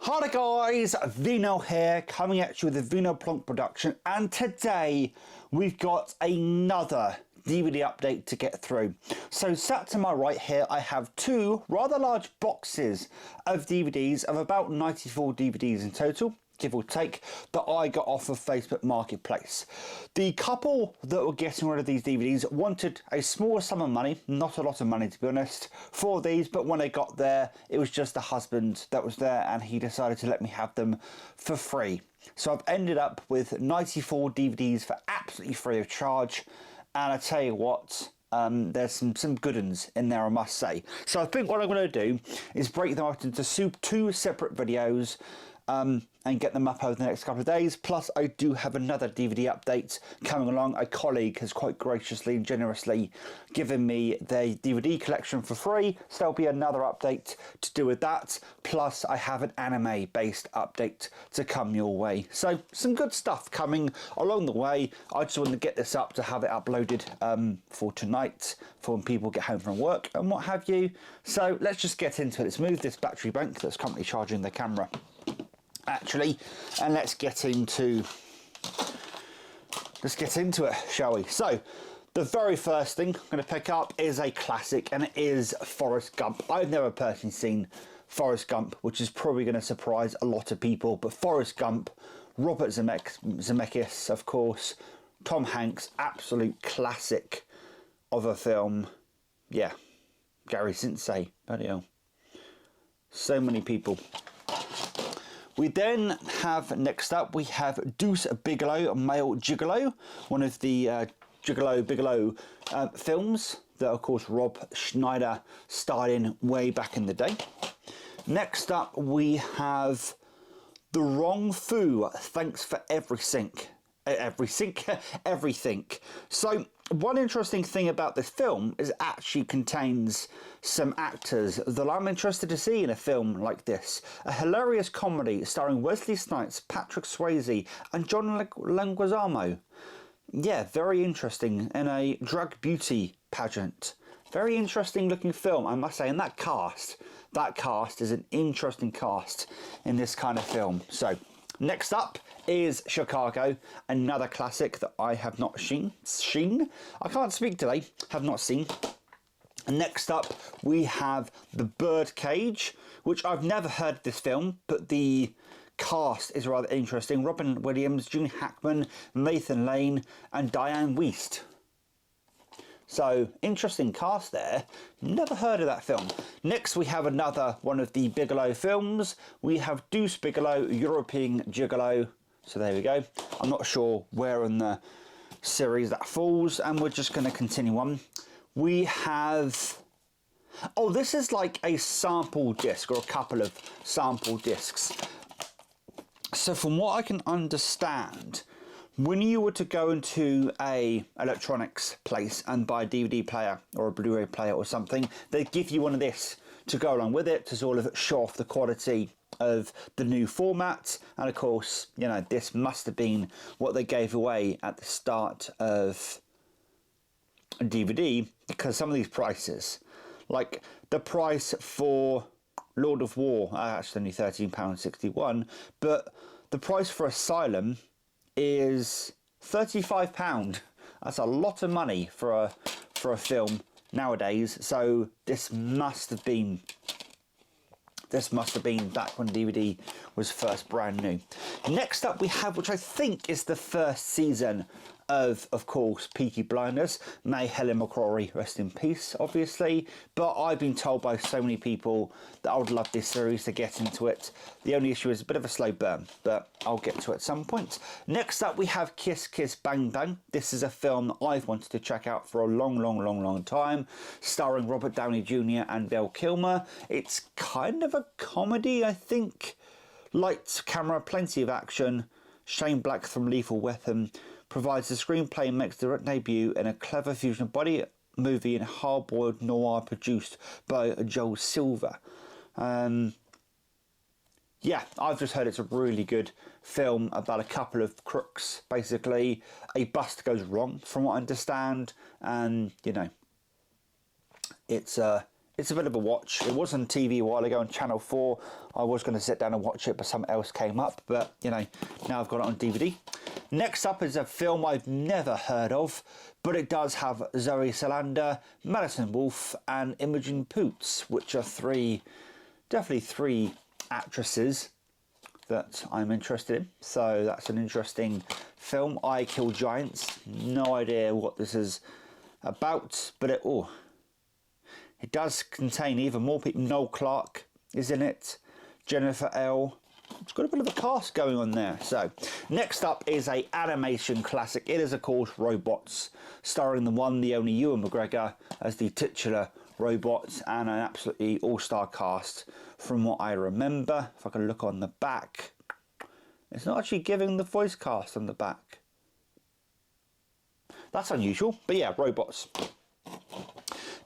Hi guys, Vino here, coming at you with a Vino Plonk production, and today we've got another DVD update to get through. So sat to my right here, I have two rather large boxes of DVDs, of about 94 DVDs in total, give or take, that I got off of Facebook Marketplace. The couple that were getting rid of these DVDs wanted a small sum of money, not a lot of money to be honest, for these, but when I got there, it was just the husband that was there and he decided to let me have them for free. So I've ended up with 94 DVDs for absolutely free of charge, and I tell you what, there's some good ones in there, I must say. So I think what I'm going to do is break them up into two separate videos, and get them up over the next couple of days. Plus I do have another DVD update coming along. A colleague has quite graciously and generously given me their DVD collection for free, so there'll be another update to do with that. Plus I have an anime based update to come your way, so some good stuff coming along the way. I just wanted to get this up to have it uploaded for tonight, for when people get home from work and what have you. So let's just get into it. Let's move this battery bank that's currently charging the camera actually, and let's get into it, shall we? So the very first thing I'm going to pick up is a classic, and it is Forrest Gump. I've never personally seen Forrest Gump, which is probably going to surprise a lot of people, but Forrest Gump, Robert Zemeckis, of course, Tom Hanks, absolute classic of a film. Yeah, Gary Sensei, bloody hell, so many people. We then have, next up, we have Deuce Bigalow, Male Gigolo, one of the Bigelow films that, of course, Rob Schneider starred in way back in the day. Next up, we have The Wrong Foo, Thanks for Everything. Everything. So one interesting thing about this film is it actually contains some actors that I'm interested to see in a film like this. A hilarious comedy starring Wesley Snipes, Patrick Swayze and John Leguizamo. Yeah, very interesting, in a drug beauty pageant. Very interesting looking film, I must say, and that cast is an interesting cast in this kind of film. So next up is Chicago, another classic that I have not seen. I can't speak today, have not seen. Next up, we have The Birdcage, which I've never heard of this film, but the cast is rather interesting. Robin Williams, Gene Hackman, Nathan Lane, and Diane Wiest. So, interesting cast there. Never heard of that film. Next, we have another one of the Bigelow films. We have Deuce Bigalow, European Gigolo. So there we go. I'm not sure where in the series that falls, and we're just going to continue on. We have... oh, this is like a sample disc, or a couple of sample discs. So from what I can understand, when you were to go into a electronics place and buy a DVD player or a Blu-ray player or something, they'd give you one of this to go along with it to sort of show off the quality of the new format. And of course, you know, this must have been what they gave away at the start of a DVD, because some of these prices, like the price for Lord of War, actually only £13.61, but the price for Asylum is £35. That's a lot of money for a film nowadays. So this must have been back when DVD was first brand new. Next up we have, which I think is the first season of course, Peaky Blinders. May Helen McCrory rest in peace, obviously, but I've been told by so many people that I would love this series to get into it. The only issue is a bit of a slow burn, but I'll get to it at some point. Next up we have Kiss Kiss Bang Bang. This is a film that I've wanted to check out for a long time, starring Robert Downey Jr. and Val Kilmer. It's kind of a comedy, I think. Light camera, plenty of action. Shane Black from Lethal Weapon provides the screenplay and makes direct debut in a clever fusion body movie and hard-boiled noir produced by Joel Silver. Yeah, I've just heard it's a really good film about a couple of crooks. Basically, a bust goes wrong, from what I understand, and you know, it's it's a bit of a watch. It was on TV a while ago on Channel 4. I was going to sit down and watch it, but something else came up. But, you know, now I've got it on DVD. Next up is a film I've never heard of, but it does have Zoe Saldana, Madison Wolfe and Imogen Poots, which are definitely three actresses that I'm interested in. So that's an interesting film. I Kill Giants. No idea what this is about, but it does contain even more people. Noel Clarke is in it. Jennifer L. It's got a bit of a cast going on there. So, next up is a animation classic. It is, of course, Robots, starring the one, the only Ewan McGregor as the titular robot, and an absolutely all-star cast from what I remember. If I can look on the back, it's not actually giving the voice cast on the back. That's unusual, but yeah, Robots.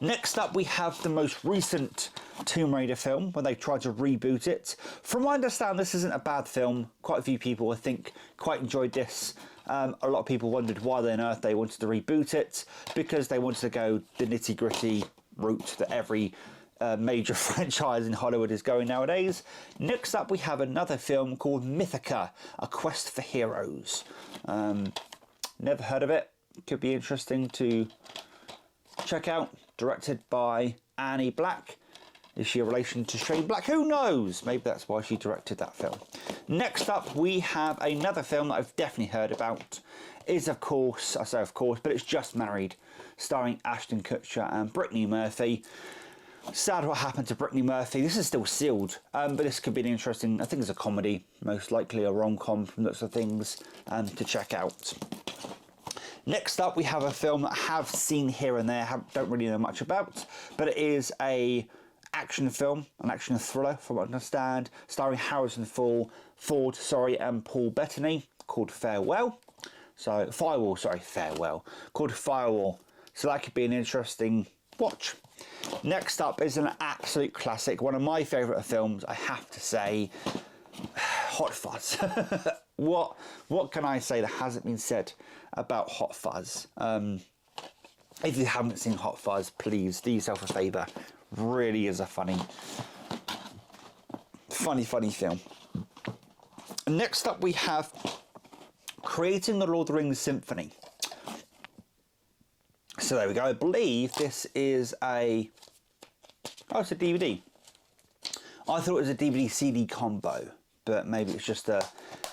Next up, we have the most recent Tomb Raider film, when they tried to reboot it. From what I understand, this isn't a bad film. Quite a few people, I think, quite enjoyed this. A lot of people wondered why on earth they wanted to reboot it, because they wanted to go the nitty-gritty route that every major franchise in Hollywood is going nowadays. Next up, we have another film called Mythica, A Quest for Heroes. Never heard of it. Could be interesting to check out. Directed by Annie Black. Is she a relation to Shane Black? Who knows? Maybe that's why she directed that film. Next up, we have another film that I've definitely heard about. Is, of course, I say of course, but it's Just Married, starring Ashton Kutcher and Brittany Murphy. Sad what happened to Brittany Murphy. This is still sealed, but this could be an interesting, I think it's a comedy, most likely a rom-com from lots of things to check out. Next up, we have a film that I have seen here and there, don't really know much about, but it is an action film, an action thriller, from what I understand, starring Harrison Ford, and Paul Bettany, called Farewell. Called Firewall. So that could be an interesting watch. Next up is an absolute classic, one of my favourite films, I have to say, Hot Fuzz. What can I say that hasn't been said about Hot Fuzz? If you haven't seen Hot Fuzz, please do yourself a favour. Really is a funny film. Next up, we have Creating the Lord of the Rings Symphony. So there we go. I believe this is it's a DVD. I thought it was a DVD-CD combo, but maybe it's just a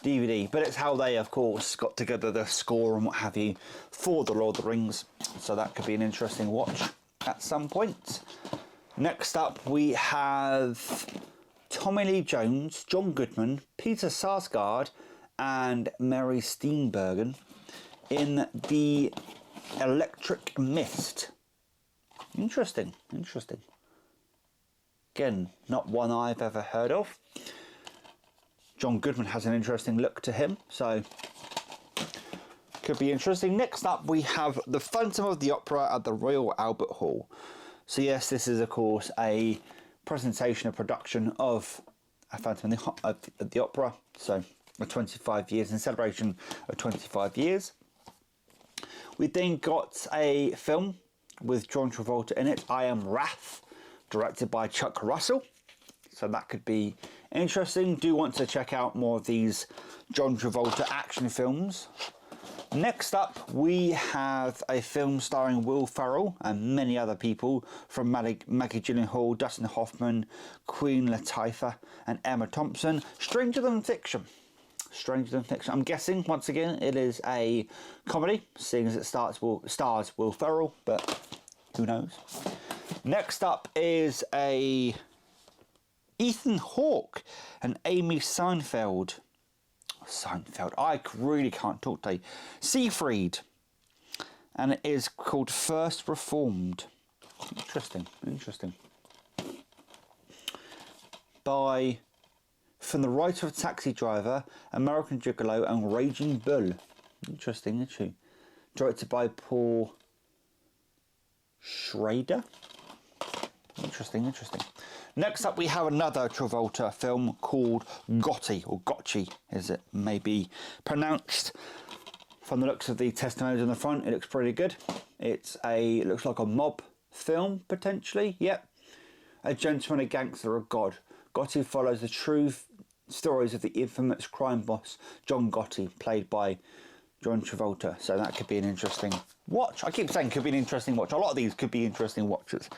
DVD. But it's how they, of course, got together the score and what have you for The Lord of the Rings. So that could be an interesting watch at some point. Next up, we have Tommy Lee Jones, John Goodman, Peter Sarsgaard, and Mary Steenburgen in The Electric Mist. Interesting. Again, not one I've ever heard of. John Goodman has an interesting look to him, so could be interesting. Next up, we have The Phantom of the Opera at the Royal Albert Hall. So yes, this is, of course, a presentation, a production of A Phantom of the Opera. So, 25 years, in celebration of 25 years. We then got a film with John Travolta in it, I Am Wrath, directed by Chuck Russell. So that could be interesting. Do want to check out more of these John Travolta action films. Next up, we have a film starring Will Ferrell and many other people, from Maggie Gyllenhaal, Dustin Hoffman, Queen Latifah and Emma Thompson. Stranger Than Fiction. I'm guessing, once again, it is a comedy, seeing as it stars Will Ferrell, but who knows. Next up is a Ethan Hawke and Amy Seinfeld, I really can't talk today. Seyfried, and it is called First Reformed. Interesting. From the writer of Taxi Driver, American Gigolo, and Raging Bull. Interesting, isn't she? Directed by Paul Schrader. Interesting. Next up, we have another Travolta film called Gotti, or Gotchi, as it may be pronounced. From the looks of the testimonials on the front, it looks pretty good. It looks like a mob film, potentially. Yep. A Gentleman, a Gangster, a God. Gotti follows the true stories of the infamous crime boss John Gotti, played by John Travolta. So that could be an interesting watch. I keep saying could be an interesting watch. A lot of these could be interesting watches.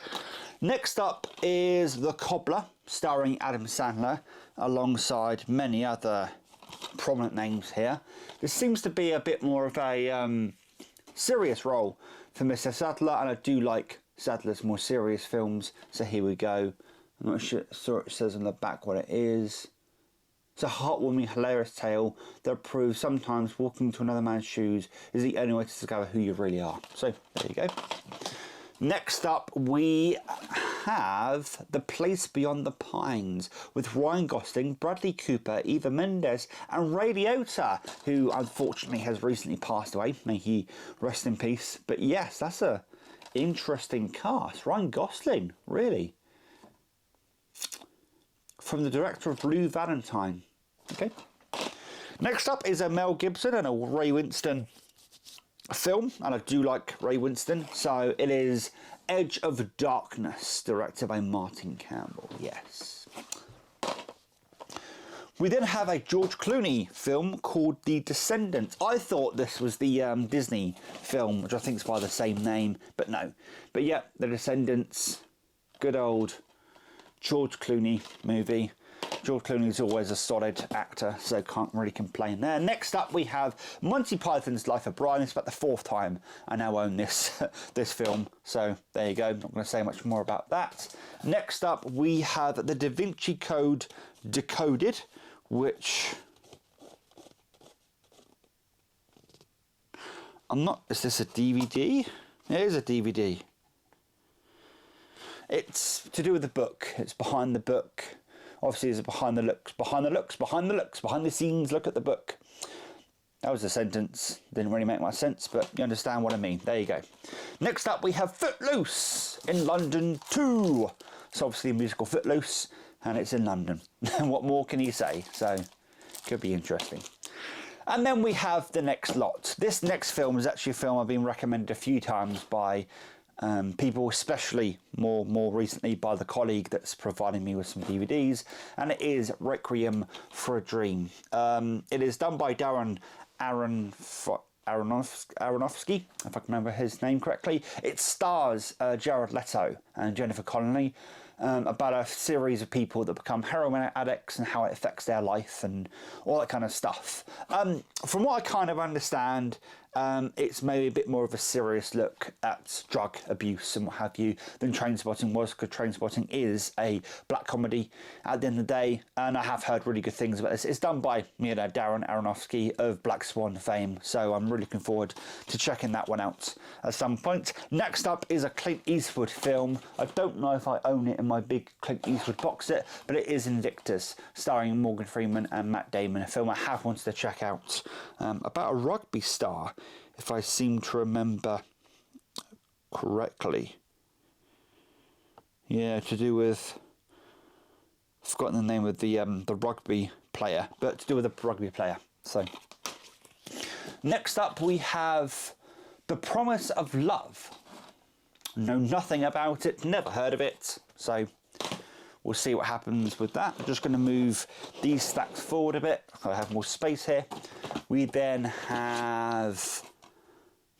Next up is The Cobbler, starring Adam Sandler, alongside many other prominent names here. This seems to be a bit more of a serious role for Mr. Sadler, and I do like Sadler's more serious films. So here we go. I'm not sure it says on the back what it is. It's a heartwarming, hilarious tale that proves sometimes walking into another man's shoes is the only way to discover who you really are. So there you go. Next up, we have The Place Beyond the Pines with Ryan Gosling, Bradley Cooper, Eva Mendes and Ray Liotta, who unfortunately has recently passed away. May he rest in peace. But yes, that's a interesting cast. Ryan Gosling, really. From the director of Blue Valentine. Okay. Next up is a Mel Gibson and a Ray Winston film, and I do like Ray Winston. So it is Edge of Darkness, directed by Martin Campbell. Yes. We then have a George Clooney film called The Descendants. I thought this was the Disney film, which I think is by the same name, but no. But yeah, The Descendants, good old George Clooney movie. George Clooney is always a solid actor, so can't really complain there. Next up, we have Monty Python's Life of Brian. It's about the 4th time I now own this this film, so there you go. Not going to say much more about that. Next up, we have The Da Vinci Code Decoded, which is this a DVD? It is a DVD. It's to do with the book. It's behind the book. Obviously, it's behind the looks, behind the scenes, look at the book. That was a sentence. Didn't really make much sense, but you understand what I mean. There you go. Next up, we have Footloose in London 2. It's obviously a musical Footloose, and it's in London. What more can you say? So, could be interesting. And then we have the next lot. This next film is actually a film I've been recommended a few times by people, especially more recently by the colleague that's providing me with some DVDs, and it is Requiem for a Dream. It is done by Darren Aronofsky, if I can remember his name correctly. It stars Jared Leto and Jennifer Connelly, about a series of people that become heroin addicts and how it affects their life and all that kind of stuff. From what I kind of understand, it's maybe a bit more of a serious look at drug abuse and what have you than Trainspotting was, because Trainspotting is a black comedy at the end of the day, and I have heard really good things about this. It's done by, Darren Aronofsky of Black Swan fame, so I'm really looking forward to checking that one out at some point. Next up is a Clint Eastwood film. I don't know if I own it in my big Clint Eastwood box set, but it is Invictus, starring Morgan Freeman and Matt Damon, a film I have wanted to check out, about a rugby star, if I seem to remember correctly. Yeah, to do with, I've forgotten the name of the rugby player, but to do with a rugby player. So, next up we have The Promise of Love. Know nothing about it, never heard of it, so we'll see what happens with that. I'm just going to move these stacks forward a bit. I have more space here. We then have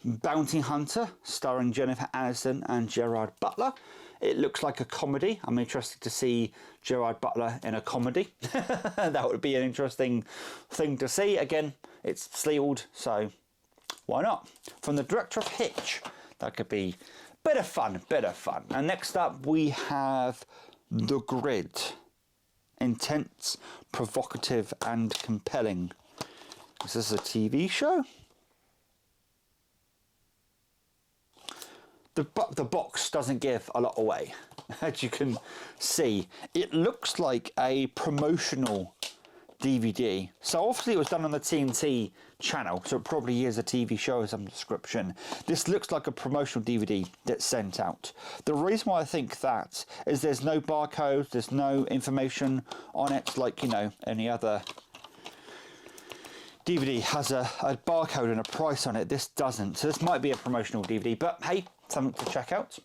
Bounty Hunter, starring Jennifer Aniston and Gerard Butler. It looks like a comedy. I'm interested to see Gerard Butler in a comedy. That would be an interesting thing to see. Again, it's sealed, so why not? From the director of Hitch. That could be bit of fun. And next up, we have The Grid. Intense, provocative, and compelling. Is this a TV show? The box doesn't give a lot away, as you can see. It looks like a promotional DVD. So obviously it was done on the TNT channel, so it probably is a TV show of some description. This looks like a promotional DVD that's sent out. The reason why I think that is there's no barcode, there's no information on it like, any other DVD has a barcode and a price on it. This doesn't. So this might be a promotional DVD, but hey, something to check out.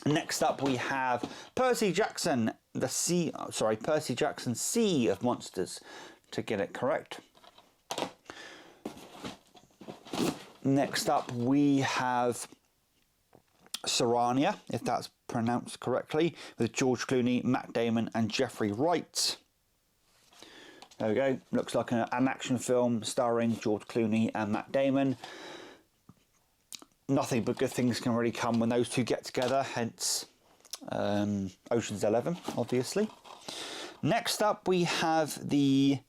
Next up, we have Percy Jackson, Percy Jackson Sea of Monsters, to get it correct. Next up, we have Sarania, if that's pronounced correctly, with George Clooney, Matt Damon, and Jeffrey Wright. There we go. Looks like an action film starring George Clooney and Matt Damon. Nothing but good things can really come when those two get together, hence Ocean's 11, obviously. Next up, we have the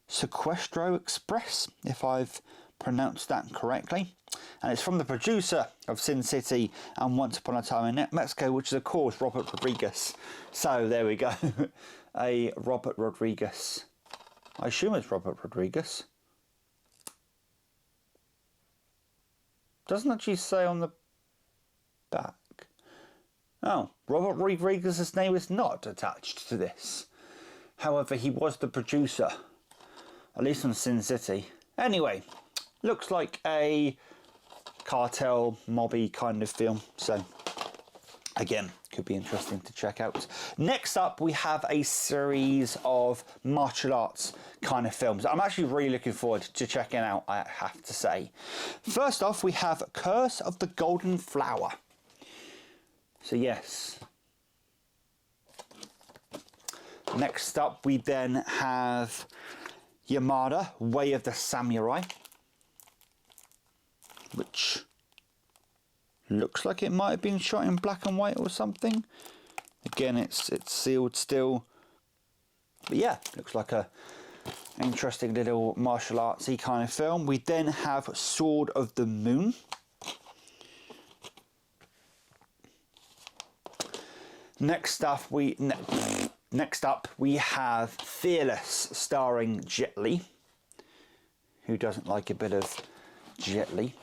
Sequestro Express, if I've pronounced that correctly. And it's from the producer of Sin City and Once Upon a Time in Mexico, which is, of course, Robert Rodriguez. So, there we go. A Robert Rodriguez. I assume it's Robert Rodriguez. Doesn't actually say on the back. Oh, Robert Rodriguez's name is not attached to this. However, he was the producer, at least on Sin City. Anyway, looks like a cartel, mobby kind of film. So, again, could be interesting to check out. Next up, we have a series of martial arts kind of films I'm actually really looking forward to checking out, I have to say. First off, we have Curse of the Golden Flower. So yes. Next up, we then have Yamada, Way of the Samurai, which looks like it might have been shot in black and white or something. Again, it's sealed still. But yeah, looks like a interesting little martial artsy kind of film. We then have Sword of the Moon. Next up, we have Fearless, starring Jet Li. Who doesn't like a bit of Jet Li?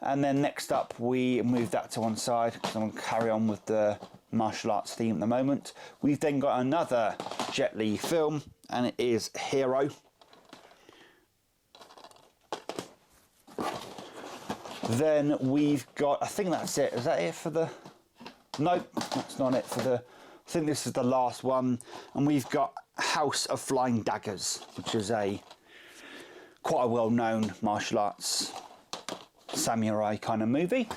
And then next up, we move that to one side because I'm going to carry on with the martial arts theme at the moment. We've then got another Jet Li film, and it is Hero. Then we've got, I think that's it. Is that it for the... Nope, that's not it for the... I think this is the last one. And we've got House of Flying Daggers, which is quite a well-known martial arts samurai kind of movie.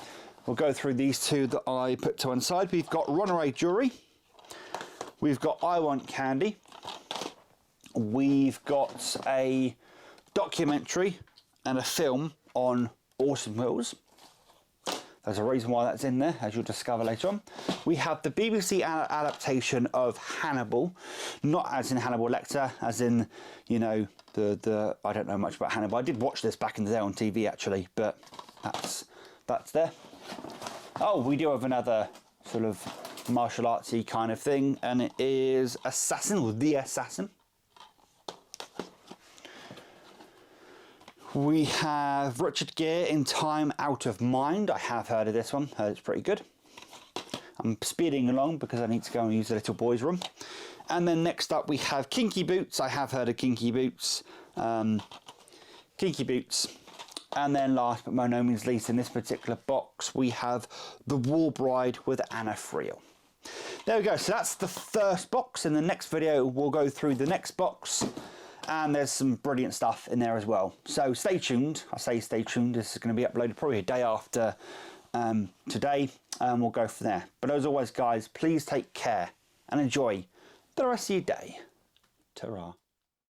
We'll go through these two that I put to one side. We've got Runaway Jury. We've got I Want Candy. We've got a documentary and a film on Awesome Wheels. There's a reason why that's in there, as you'll discover later on. We have the BBC adaptation of Hannibal, not as in Hannibal Lecter, as in, you know, the I don't know much about Hannibal. I did watch this back in the day on TV actually, but that's there. Oh, we do have another sort of martial artsy kind of thing, and it is Assassin, or The Assassin. We have Richard Gere in Time Out of Mind. I have heard of this one. Heard it's pretty good. I'm speeding along because I need to go and use the little boys' room. And then next up we have Kinky Boots. I have heard of Kinky Boots. Kinky Boots. And then last but by no means least in this particular box, we have The War Bride with Anna Friel. There we go. So that's the first box. In the next video, we'll go through the next box. And there's some brilliant stuff in there as well. So stay tuned. I say stay tuned. This is going to be uploaded probably a day after today. And we'll go from there. But as always, guys, please take care and enjoy the rest of your day. Ta-ra.